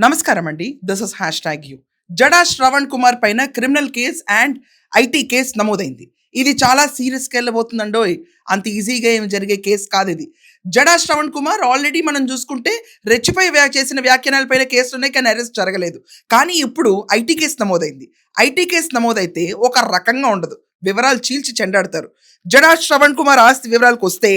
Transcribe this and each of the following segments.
నమస్కారం అండి. This is hash tag you. Jada Shravan Kumar పైన criminal case and IT case నమోదైంది. ఇది చాలా సీరియస్కి వెళ్ళబోతుందండోయ్. అంత ఈజీగా ఏమి జరిగే కేసు కాదు ఇది. జడా శ్రవణ్ కుమార్ ఆల్రెడీ మనం చూసుకుంటే రెచ్చిపై చేసిన వ్యాఖ్యానాలపైన కేసులు ఉన్నాయి, కానీ అరెస్ట్ జరగలేదు. కానీ ఇప్పుడు ఐటీ కేసు నమోదైంది. ఐటీ కేసు నమోదైతే ఒక రకంగా ఉండదు, వివరాలు చీల్చి చెండాడతారు. జడా శ్రవణ్ కుమార్ ఆస్తి వివరాలకు వస్తే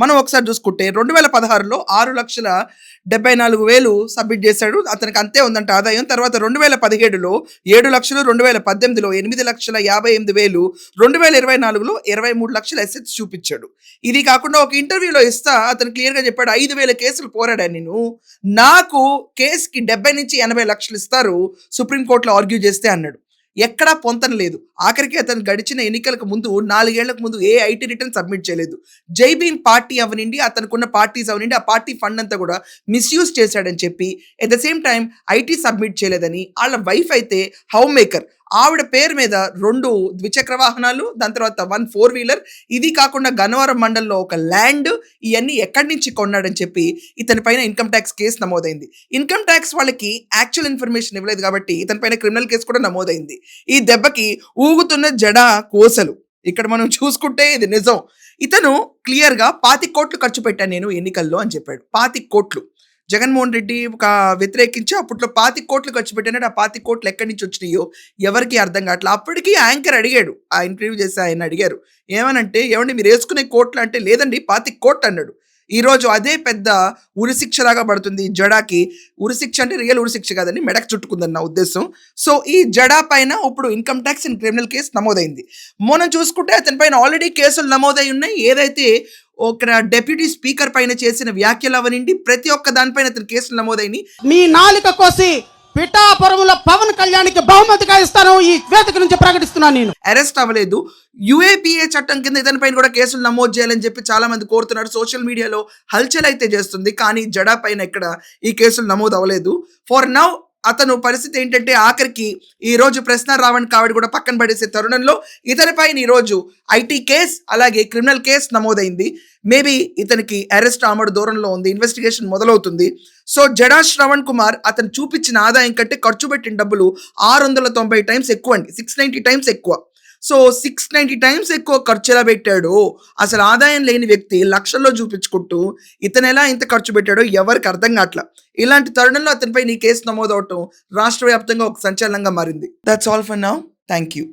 మనం ఒకసారి చూసుకుంటే 2016లో 6,74,000 సబ్మిట్ చేశాడు. అతనికి అంతే ఉందంట ఆదాయం. తర్వాత 2017లో 7,00,000, 2018లో 8,58,000, 2024లో 23 లక్షల అసెట్స్ చూపించాడు. ఇది కాకుండా ఒక ఇంటర్వ్యూలో ఇస్తా అతను క్లియర్గా చెప్పాడు, 5,000 కేసులు పోరాడాను నేను, నాకు కేసుకి 70 నుంచి 80 లక్షలు ఇస్తారు సుప్రీంకోర్టులో ఆర్గ్యూ చేస్తే అన్నాడు. ఎక్కడా పొంతన లేదు. ఆఖరికి అతను గడిచిన ఎన్నికలకు ముందు 4 ఏళ్లకు ముందు ఏ ఐటీ రిటర్న్ సబ్మిట్ చేయలేదు. జై భీమ్ పార్టీ అవనండి, అతనుకున్న పార్టీస్ అవనండి, ఆ పార్టీ ఫండ్ అంతా కూడా మిస్యూజ్ చేశాడని చెప్పి at the same time IT submit చేయలేదని, వాళ్ళ వైఫ్ అయితే హోమ్ మేకర్, ఆవిడ పేరు మీద 2 ద్విచక్ర వాహనాలు, దాని తర్వాత 1 4-వీలర్, ఇది కాకుండా గన్నవరం మండలంలో ఒక ల్యాండ్, ఇవన్నీ ఎక్కడి నుంచి కొన్నాడని చెప్పి ఇతని పైన ఇన్కమ్ ట్యాక్స్ కేసు నమోదైంది. ఇన్కమ్ ట్యాక్స్ వాళ్ళకి యాక్చువల్ ఇన్ఫర్మేషన్ ఇవ్వలేదు కాబట్టి ఇతని పైన క్రిమినల్ కేసు కూడా నమోదైంది. ఈ దెబ్బకి ఊగుతున్న జడా కోసలు. ఇక్కడ మనం చూసుకుంటే ఇది నిజం. ఇతను క్లియర్గా 25 కోట్లు ఖర్చు పెట్టాను నేను ఎన్నికల్లో అని చెప్పాడు. 25 కోట్లు. జగన్మోహన్ రెడ్డి వ్యతిరేకించి అప్పట్లో 25 కోట్లు ఖర్చు పెట్టాడు. ఆ 25 కోట్లు ఎక్కడి నుంచి వచ్చినాయో ఎవరికి అర్థం కావట్లేదు. అప్పటికీ యాంకర్ అడిగాడు, ఆ ఇంటర్వ్యూ చేసి ఆయన అడిగారు, ఏమనంటే ఏమండి మీరు వేసుకునే కోట్లు అంటే, లేదండి 25 కోట్లు అన్నాడు. ఈరోజు అదే పెద్ద ఉరిశిక్షలాగా పడుతుంది జడాకి. ఉరిశిక్ష అంటే రియల్ ఉరిశిక్ష కాదండి, మెడకు చుట్టుకుందని నా ఉద్దేశం. సో ఈ జడా పైన ఇప్పుడు income tax and criminal case నమోదైంది. మనం చూసుకుంటే అతని పైన ఆల్రెడీ కేసులు నమోదై ఉన్నాయి. ఏదైతే ఒక డెప్యూటీ స్పీకర్ పైన చేసిన వ్యాఖ్యలు అవనండి, ప్రతి ఒక్క దానిపైన అతని కేసులు నమోదైనాయి. మీ నాలుక కోసి పిఠాపురంలో పవన్ కళ్యాణ్కి బహుమతిగా ఇస్తాను ఈ వేదిక నుంచి ప్రకటిస్తున్నాను. నేను అరెస్ట్ అవ్వలేదు. యుఏపీఏ చట్టం కింద ఇతని పైన కూడా కేసులు నమోదు చేయాలని చెప్పి చాలా మంది కోరుతున్నారు. సోషల్ మీడియాలో హల్చల్ అయితే చేస్తుంది, కానీ జడా పైన ఎక్కడ ఈ కేసులు నమోదు అవ్వలేదు. ఫర్ నౌ అతను పరిస్థితి ఏంటంటే ఆఖరికి ఈ రోజు ప్రశ్న రావణ్ కావిడి కూడా పక్కన పడేసే తరుణంలో ఇతనిపైన ఈరోజు ఐటీ కేస్ అలాగే క్రిమినల్ కేసు నమోదైంది. మేబీ ఇతనికి అరెస్ట్ ఆమడు దూరంలో ఉంది, ఇన్వెస్టిగేషన్ మొదలవుతుంది. సో జడా శ్రవణ్ కుమార్ అతను చూపించిన ఆదాయం కంటే ఖర్చు పెట్టిన డబ్బులు 690 టైమ్స్ ఎక్కువ అండి, 690 టైమ్స్ ఎక్కువ. సో 690 టైమ్స్ ఎక్కువ ఖర్చు ఎలా పెట్టాడో, అసలు ఆదాయం లేని వ్యక్తి లక్షల్లో చూపించుకుంటూ ఇతను ఎలా ఇంత ఖర్చు పెట్టాడో ఎవరికి అర్థం కావట్లా. ఇలాంటి తరుణంలో అతనిపై నీ కేసు నమోదవటం రాష్ట్ర వ్యాప్తంగా ఒక సంచలనంగా మారింది. That's all for now. Thank you.